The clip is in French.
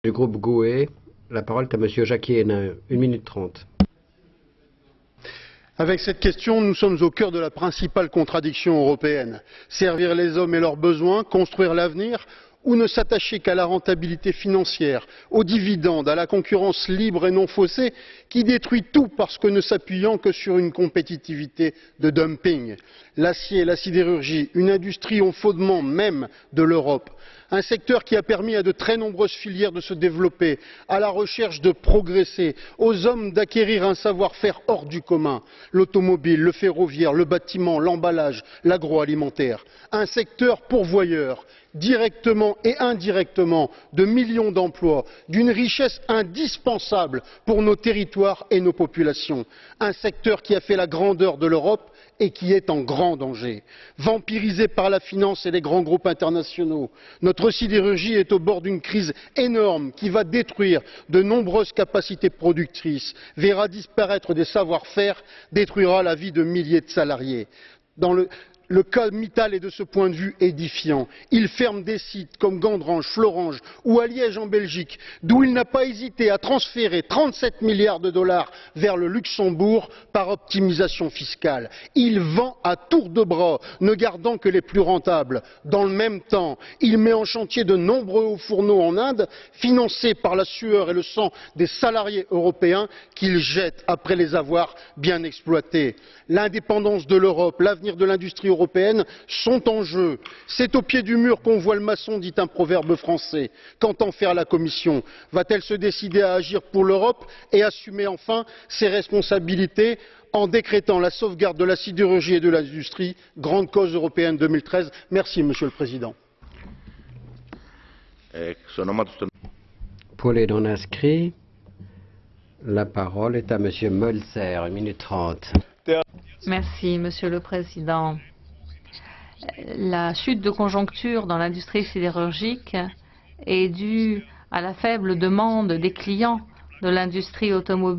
Du groupe GUE, la parole est à Monsieur Jackie Hénin, 1 minute 30. Avec cette question, nous sommes au cœur de la principale contradiction européenne. Servir les hommes et leurs besoins, construire l'avenir, ou ne s'attacher qu'à la rentabilité financière, aux dividendes, à la concurrence libre et non faussée, qui détruit tout parce que ne s'appuyant que sur une compétitivité de dumping. L'acier, la sidérurgie, une industrie au fondement même de l'Europe. Un secteur qui a permis à de très nombreuses filières de se développer, à la recherche de progresser, aux hommes d'acquérir un savoir-faire hors du commun. L'automobile, le ferroviaire, le bâtiment, l'emballage, l'agroalimentaire. Un secteur pourvoyeur, directement et indirectement, de millions d'emplois, d'une richesse indispensable pour nos territoires et nos populations. Un secteur qui a fait la grandeur de l'Europe et qui est en grand danger. Vampirisé par la finance et les grands groupes internationaux, notre sidérurgie est au bord d'une crise énorme qui va détruire de nombreuses capacités productrices, verra disparaître des savoir-faire, détruira la vie de milliers de salariés. Le cas Mittal est de ce point de vue édifiant. Il ferme des sites comme Gandrange, Florange ou à Liège en Belgique, d'où il n'a pas hésité à transférer 37 milliards de dollars vers le Luxembourg par optimisation fiscale. Il vend à tour de bras, ne gardant que les plus rentables. Dans le même temps, il met en chantier de nombreux hauts fourneaux en Inde, financés par la sueur et le sang des salariés européens qu'il jette après les avoir bien exploités. L'indépendance de l'Europe, l'avenir de l'industrie européenne sont en jeu. C'est au pied du mur qu'on voit le maçon, dit un proverbe français. Qu'entend faire la Commission? Va-t-elle se décider à agir pour l'Europe et assumer enfin ses responsabilités en décrétant la sauvegarde de la sidérurgie et de l'industrie, grande cause européenne 2013? Merci, Monsieur le Président. Pour les non-inscrits, la parole est à Monsieur Mölzer, 1 minute 30. Merci, Monsieur le Président. La chute de conjoncture dans l'industrie sidérurgique est due à la faible demande des clients de l'industrie automobile.